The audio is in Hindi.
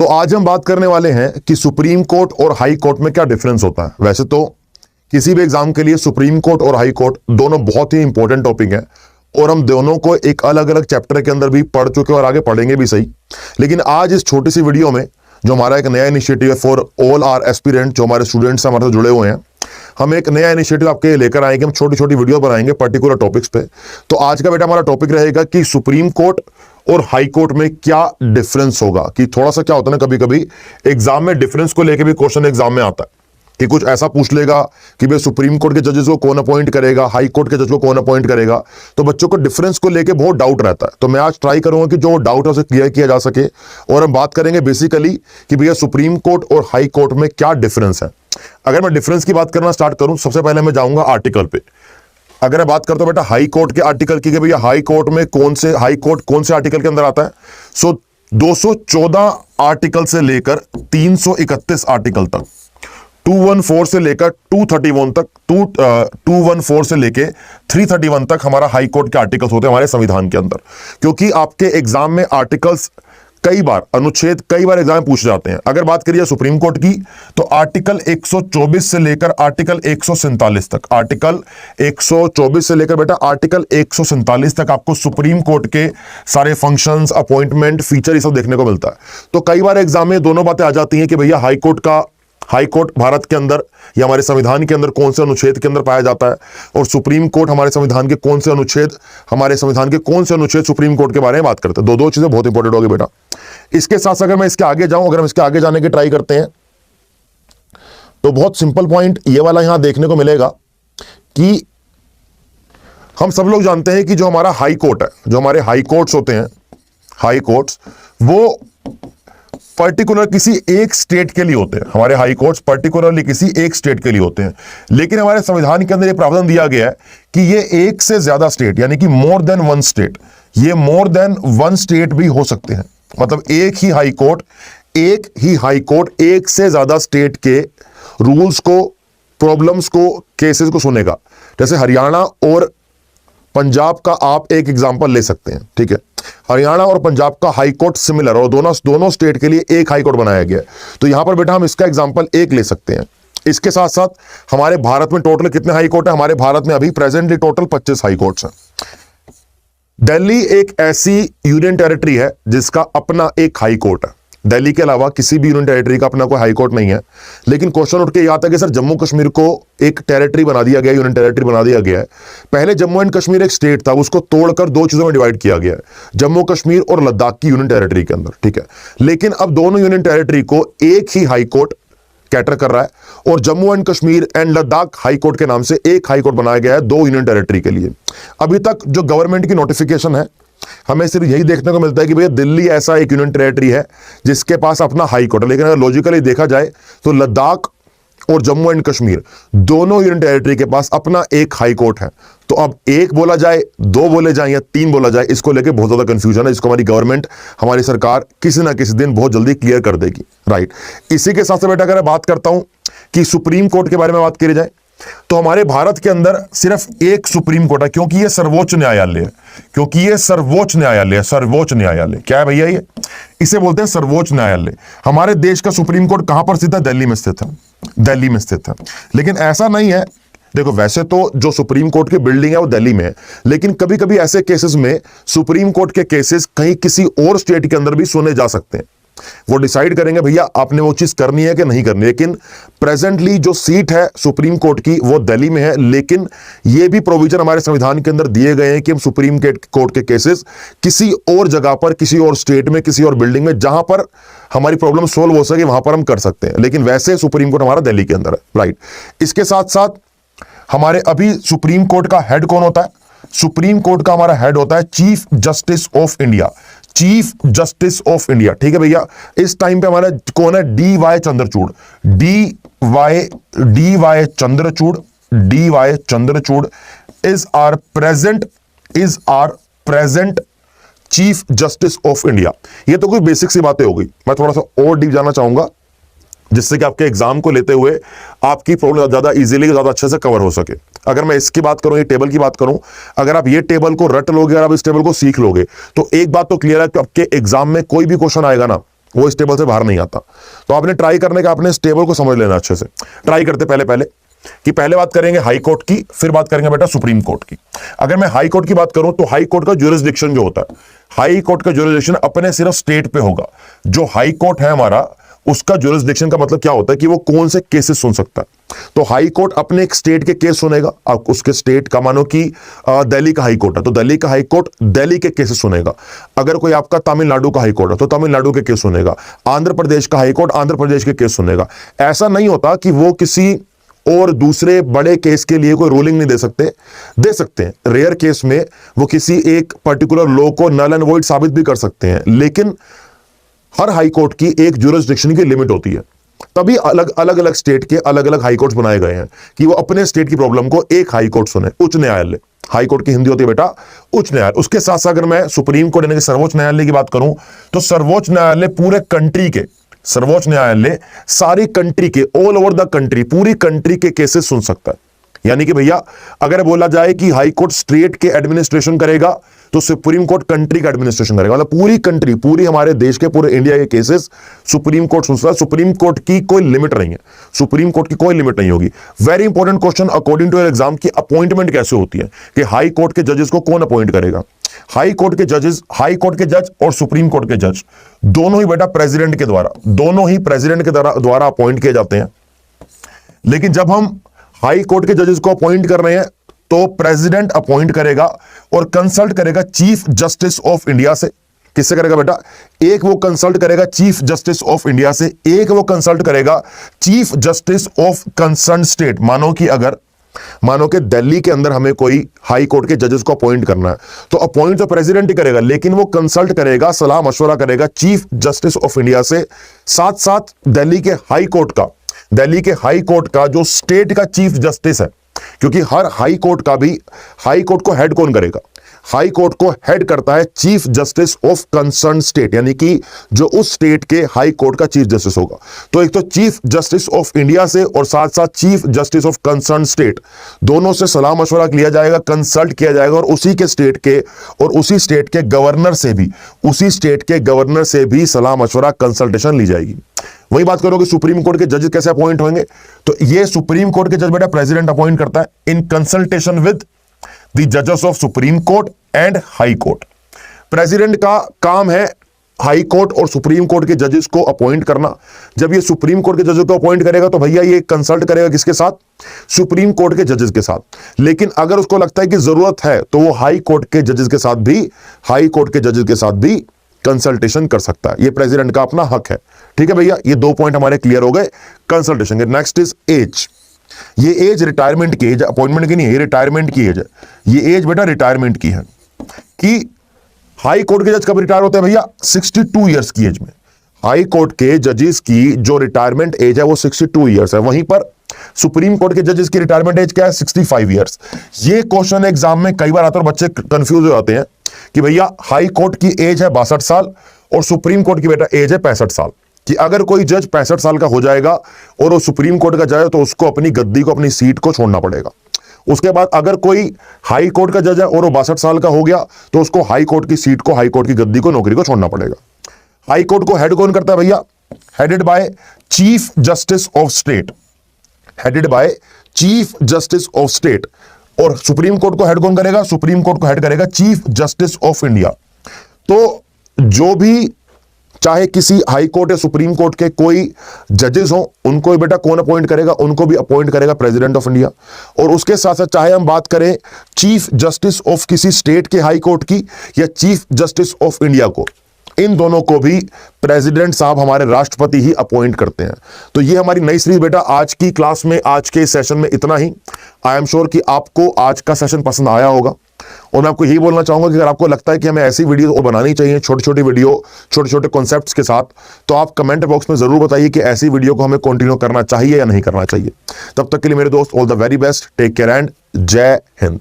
तो आज हम बात करने वाले हैं कि सुप्रीम कोर्ट और हाई कोर्ट में क्या डिफरेंस होता है। वैसे तो किसी भी एग्जाम के लिए सुप्रीम कोर्ट और हाई कोर्ट दोनों बहुत ही इंपॉर्टेंट टॉपिक है और हम दोनों को एक अलग अलग चैप्टर के अंदर भी पढ़ चुके और आगे पढ़ेंगे भी सही। लेकिन आज इस छोटी सी वीडियो में जो हमारा एक नया इनिशिएटिव है फॉर ऑल आर एस्पिरेंट, जो हमारे स्टूडेंट्स हमारे साथ जुड़े हुए हैं, हम एक नया इनिशिएटिव आपके लेकर आएंगे। हम छोटी छोटी वीडियो बनाएंगे पर्टिकुलर टॉपिक्स पे। तो आज का बेटा हमारा टॉपिक रहेगा कि सुप्रीम कोर्ट और हाई कोर्ट में क्या डिफरेंस होगा। कि थोड़ा सा क्या होता है ना, कभी कभी एग्जाम में डिफरेंस को लेकर भी क्वेश्चन एग्जाम में आता है कि कुछ ऐसा पूछ लेगा कि भाई सुप्रीम कोर्ट के जजेस को कौन अपॉइंट करेगा, हाई कोर्ट के जज को कौन अपॉइंट करेगा। तो बच्चों को डिफरेंस को लेकर बहुत डाउट रहता है। तो मैं आज ट्राई करूंगा कि जो डाउट है उसे क्लियर किया जा सके और हम बात करेंगे बेसिकली कि भैया सुप्रीम कोर्ट और हाई कोर्ट में क्या डिफरेंस है। अगर मैं डिफरेंस की बात करना स्टार्ट करूं, सबसे पहले मैं जाऊंगा आर्टिकल पे। अगर मैं बात करता हूं बेटा हाई कोर्ट के आर्टिकल की, भैया हाई कोर्ट में हाई कोर्ट कौन से आर्टिकल के अंदर आता है। सो 214 आर्टिकल से लेकर 331 आर्टिकल तक, 214 से लेकर 231 तक, 214 से लेकर 331 तक हमारा हाई कोर्ट के आर्टिकल्स होते हैं हमारे संविधान के अंदर। क्योंकि आपके एग्जाम में आर्टिकल्स कई बार, अनुच्छेद कई बार एग्जाम में पूछ जाते हैं। अगर बात करिए सुप्रीम कोर्ट की तो आर्टिकल 124 से लेकर आर्टिकल 147 तक, आर्टिकल 124 से लेकर बेटा आर्टिकल 147 तक आपको सुप्रीम कोर्ट के सारे फंक्शंस, अपॉइंटमेंट, फीचर ये सब देखने को मिलता है। तो कई बार एग्जाम में दोनों बातें आ जाती हैं कि भैया हाई कोर्ट भारत के अंदर या हमारे संविधान के अंदर कौन से अनुच्छेद के अंदर पाया जाता है और सुप्रीम कोर्ट हमारे संविधान के कौन से अनुच्छेद सुप्रीम कोर्ट के बारे में बात करते हैं। दो चीजें बहुत इंपॉर्टेंट होगी बेटा। इसके साथ अगर मैं इसके आगे जाऊं, अगर हम इसके आगे जाने की ट्राई करते हैं तो बहुत सिंपल पॉइंट ये वाला यहां देखने को मिलेगा कि हम सब लोग जानते हैं कि जो हमारा हाई कोर्ट है, जो हमारे हाई कोर्ट्स होते हैं, हाई कोर्ट्स वो पर्टिकुलर किसी एक स्टेट के लिए होते हैं। हमारे हाई कोर्ट्स पर्टिकुलरली किसी एक स्टेट के लिए होते हैं। लेकिन हमारे संविधान के अंदर ये प्रावधान दिया गया है कि ये एक से ज्यादा स्टेट, यानी कि मोर देन वन स्टेट, ये मोर देन वन स्टेट भी हो सकते हैं। मतलब एक ही हाई कोर्ट एक से ज्यादा स्टेट के रूल्स को, प्रॉब्लम्स को, केसेस को सुनेगा। जैसे हरियाणा और पंजाब का आप एक एग्जांपल ले सकते हैं, ठीक है। हरियाणा और पंजाब का हाई कोर्ट सिमिलर और दोनों स्टेट के लिए एक हाई कोर्ट बनाया गया है। तो यहां पर बेटा हम इसका एग्जांपल एक ले सकते हैं। इसके साथ साथ हमारे भारत में टोटल कितने हाई कोर्ट है? हमारे भारत में अभी प्रेजेंटली टोटल 25 हाई कोर्ट्स हैं। दिल्ली एक ऐसी यूनियन टेरिटरी है जिसका अपना एक हाई कोर्ट है। दिल्ली के अलावा किसी भी यूनियन टेरिटरी का अपना कोई हाई कोर्ट नहीं है। लेकिन क्वेश्चन उठ के ये आता है कि सर जम्मू कश्मीर को एक टेरिटरी बना दिया गया, यूनियन टेरिटरी बना दिया गया है। पहले जम्मू एंड कश्मीर एक स्टेट था, उसको तोड़कर दो चीजों में डिवाइड किया गया है, जम्मू कश्मीर और लद्दाख की यूनियन टेरिटरी के अंदर, ठीक है। लेकिन अब दोनों यूनियन टेरिटरी को एक ही हाई कोर्ट कैटर कर रहा है और Jammu and Kashmir and Ladakh high court के नाम से एक हाई कोर्ट बनाया गया है दो यूनियन टेरिटरी के लिए। अभी तक जो गवर्नमेंट की नोटिफिकेशन है, हमें सिर्फ यही देखने को मिलता है कि भैया दिल्ली ऐसा एक यूनियन टेरिटरी है जिसके पास अपना हाई कोर्ट है। लेकिन अगर लॉजिकली देखा जाए तो लद्दाख और जम्मू एंड कश्मीर दोनों यूनियन टेरिटरी के पास अपना एक हाई कोर्ट है। तो अब एक बोला जाए, दो बोले जाए या तीन बोला जाए, इसको लेके बहुत ज्यादा कंफ्यूजन है, जिसको हमारी गवर्नमेंट, हमारी सरकार किसी ना किसी दिन बहुत जल्दी क्लियर कर देगी, राइट। इसी के साथ से बेटा अगर मैं बात करता हूं कि सुप्रीम कोर्ट के बारे में बात करी जाए तो हमारे भारत के अंदर सिर्फ एक सुप्रीम कोर्ट है, क्योंकि ये सर्वोच्च न्यायालय है। सर्वोच्च न्यायालय क्या है भैया? ये इसे बोलते हैं सर्वोच्च न्यायालय। हमारे देश का सुप्रीम कोर्ट कहां पर स्थित है? दिल्ली में स्थित है। लेकिन ऐसा नहीं है, देखो वैसे तो जो सुप्रीम कोर्ट की बिल्डिंग है वो दिल्ली में है, लेकिन कभी कभी ऐसे केसेस में सुप्रीम कोर्ट के केसेस कहीं किसी और स्टेट के अंदर भी सुने जा सकते हैं। वो डिसाइड करेंगे भैया आपने वो चीज करनी है कि नहीं करनी। लेकिन प्रेजेंटली जो सीट है सुप्रीम कोर्ट की वो दिल्ली में है। लेकिन ये भी प्रोविजन हमारे संविधान के अंदर दिए गए हैं कि हम सुप्रीम कोर्ट के केसेस किसी और जगह पर, किसी और स्टेट में, किसी और बिल्डिंग में, जहां पर हमारी प्रॉब्लम सोल्व हो सके वहां पर हम कर सकते हैं। लेकिन वैसे सुप्रीम कोर्ट हमारा दिल्ली के अंदर है, राइट। इसके साथ साथ हमारे अभी सुप्रीम कोर्ट का हेड कौन होता है? सुप्रीम कोर्ट का हमारा हेड होता है चीफ जस्टिस ऑफ इंडिया, ठीक है भैया। इस टाइम पे हमारा कौन है? D Y. Chandrachud is our present chief justice of India. ये तो कोई बेसिक सी बातें हो गई। मैं थोड़ा सा और डीप जाना चाहूंगा जिससे कि आपके एग्जाम को लेते हुए आपकी प्रॉब्लम ज्यादा इजीली, ज्यादा अच्छे से कवर हो सके। अगर मैं इसकी बात करूं, ये टेबल की बात करूं, अगर आप ये टेबल को रट लोगे और आप इस टेबल को सीख लोगे तो एक बात तो क्लियर है कि आपके एग्जाम में कोई भी क्वेश्चन आएगा ना, वो इस टेबल से बाहर नहीं आता। तो आपने ट्राई करने का, आपने इस टेबल को समझ लेना अच्छे से। ट्राई करते पहले कि पहले बात करेंगे हाई कोर्ट की, फिर बात करेंगे बेटा सुप्रीम कोर्ट की। अगर मैं हाई कोर्ट की बात करूं तो हाई कोर्ट का ज्यूरिसडिक्शन जो होता है, हाई कोर्ट का ज्यूरिसडिक्शन अपने सिर्फ स्टेट पे होगा। जो हाई कोर्ट है हमारा, उसका ज्यूरिसडिक्शन का मतलब क्या होता है कि वो कौन से केसेस सुन सकता है। तो हाई कोर्ट अपने एक स्टेट के केस सुनेगा। अब उसके स्टेट का, मानो कि दिल्ली का हाई कोर्ट है तो दिल्ली का हाई कोर्ट दिल्ली के केसेस सुनेगा। अगर कोई आपका तमिलनाडु का हाई कोर्ट है तो तमिलनाडु के केस सुनेगा। आंध्र प्रदेश का हाई कोर्ट आंध्र प्रदेश के केस सुनेगा। ऐसा नहीं होता कि वो किसी और दूसरे बड़े केस के लिए कोई रूलिंग नहीं दे सकते हैं। रेयर केस में वो किसी एक पर्टिकुलर लॉ को नल एंड वॉइड साबित भी कर सकते हैं, लेकिन हर हाई कोर्ट की एक ज्यूरिसडिक्शन की लिमिट होती है। तभी अलग अलग स्टेट के अलग अलग हाई कोर्ट्स बनाए गए हैं कि वो अपने स्टेट की प्रॉब्लम को एक हाई कोर्ट सुने, उच्च न्यायालय। हाई कोर्ट की हिंदी होती है बेटा उच्च न्यायालय। उसके साथ साथ अगर मैं सुप्रीम कोर्ट यानी कि सर्वोच्च न्यायालय की बात करूं तो सर्वोच्च न्यायालय पूरे कंट्री के, सर्वोच्च न्यायालय सारी कंट्री के, ऑल ओवर द कंट्री, पूरी कंट्री के केसेस सुन सकता है। यानी कि भैया अगर बोला जाए कि हाई कोर्ट स्टेट के एडमिनिस्ट्रेशन करेगा तो सुप्रीम कोर्ट कंट्री का एडमिनिस्ट्रेशन करेगा। मतलब पूरी कंट्री, पूरी हमारे देश के, पूरे इंडिया के केसेस सुप्रीम कोर्ट सुन सकता है। सुप्रीम कोर्ट की कोई लिमिट नहीं है, सुप्रीम कोर्ट की कोई लिमिट नहीं होगी। Very important question according to exam की अपॉइंटमेंट कैसे होती है, कि हाई कोर्ट के जजेस को कौन अपॉइंट करेगा। हाई कोर्ट के जज और सुप्रीम कोर्ट के जज दोनों ही बेटा प्रेसिडेंट के द्वारा, दोनों ही प्रेसिडेंट के द्वारा अपॉइंट किए जाते हैं। लेकिन जब हम हाई कोर्ट के जजेस को अपॉइंट कर रहे हैं तो प्रेसिडेंट अपॉइंट करेगा और कंसल्ट करेगा चीफ जस्टिस ऑफ इंडिया से। किससे करेगा बेटा? एक वो कंसल्ट करेगा चीफ जस्टिस ऑफ इंडिया से, एक वो कंसल्ट करेगा chief justice of concern state. मानो कि दिल्ली के अंदर हमें कोई हाई कोर्ट के जजेस को अपॉइंट करना है तो अपॉइंट तो प्रेसिडेंट ही करेगा, लेकिन वो कंसल्ट करेगा, सलाह मशवरा करेगा चीफ जस्टिस ऑफ इंडिया से। साथ साथ दिल्ली के हाई कोर्ट का जो स्टेट का चीफ जस्टिस है, क्योंकि हर हाई कोर्ट को हेड कौन करेगा? हाई कोर्ट को हेड करता है chief justice of concern state, यानी कि जो उस स्टेट के हाई कोर्ट का चीफ जस्टिस होगा। तो एक तो चीफ जस्टिस ऑफ इंडिया से और साथ साथ chief justice of concern state, दोनों से सलाह मशवरा लिया जाएगा, कंसल्ट किया जाएगा और उसी स्टेट के गवर्नर से भी सलाह मशवरा कंसल्टेशन ली जाएगी। वही बात करोगे सुप्रीम कोर्ट के जजेस कैसे अपॉइंट होंगे, तो ये सुप्रीम कोर्ट के जज बेटा प्रेसिडेंट अपॉइंट करता है इन कंसल्टेशन विद द जजेस of supreme court and high court. President का काम है हाई कोर्ट और सुप्रीम कोर्ट के जजेस को अपॉइंट करना। जब ये सुप्रीम कोर्ट के जजेस को अपॉइंट करेगा तो भैया ये कंसल्ट करेगा किसके साथ? सुप्रीम कोर्ट के जजेस के साथ। लेकिन अगर उसको लगता है कि जरूरत है तो वो हाई कोर्ट के जजेस के साथ भी कंसल्टेशन कर सकता है। ये प्रेसिडेंट का अपना हक है। ठीक है भैया, ये 2 पॉइंट हमारे क्लियर हो गए कंसल्टेशन के। Next is age. ये एज रिटायरमेंट की एज, अपॉइंटमेंट की नहीं है, ये रिटायरमेंट की एज है। ये एज बेटा रिटायरमेंट की है कि हाई कोर्ट के जज कब रिटायर होते हैं भैया? 62 ईयर्स की एज में। हाई कोर्ट के जजेस की जो रिटायरमेंट एज है वो 62 ईयर्स है। वहीं पर सुप्रीम कोर्ट के जजेस की रिटायरमेंट एज क्या है? 65 ईयर्स। ये क्वेश्चन एग्जाम में कई बार आता है और बच्चे कंफ्यूज हो जाते हैं कि भैया हाई कोर्ट की एज है 62 साल और सुप्रीम कोर्ट की बेटा एज है 65 साल, कि अगर कोई जज 65 साल का हो जाएगा और वो सुप्रीम कोर्ट का जज है तो उसको अपनी गद्दी को, अपनी सीट को छोड़ना पड़ेगा। उसके बाद अगर कोई हाई कोर्ट का जज है और वो 62 साल का हो गया तो उसको हाई कोर्ट की सीट को, हाई कोर्ट की गद्दी को, नौकरी को छोड़ना पड़ेगा। हाई कोर्ट को हेड कौन करता है भैया? Headed by chief justice of state, headed by chief justice of state. और सुप्रीम कोर्ट को हेड कौन करेगा? सुप्रीम कोर्ट को हेड करेगा चीफ जस्टिस ऑफ इंडिया। तो जो भी चाहे किसी हाई कोर्ट या सुप्रीम कोर्ट के कोई जजेस हो, उनको बेटा कौन अपॉइंट करेगा? उनको भी अपॉइंट करेगा प्रेसिडेंट ऑफ इंडिया। और उसके साथ साथ चाहे हम बात करें चीफ जस्टिस ऑफ किसी स्टेट के हाई कोर्ट की या चीफ जस्टिस ऑफ इंडिया को, इन दोनों को भी प्रेसिडेंट साहब, हमारे राष्ट्रपति ही अपॉइंट करते हैं। तो ये हमारी नई सीरीज बेटा आज की क्लास में, आज के सेशन में इतना ही। आई एम श्योर कि आपको आज का सेशन पसंद आया होगा और मैं आपको यही बोलना चाहूंगा कि अगर आपको लगता है कि हमें ऐसी वीडियो और बनानी चाहिए, छोटी छोटी वीडियो, छोटे छोटे कॉन्सेप्ट्स के साथ, तो आप कमेंट बॉक्स में जरूर बताइए कि ऐसी वीडियो को हमें कंटिन्यू करना चाहिए या नहीं करना चाहिए। तब तक के लिए मेरे दोस्त, all the very best, take care and जय हिंद।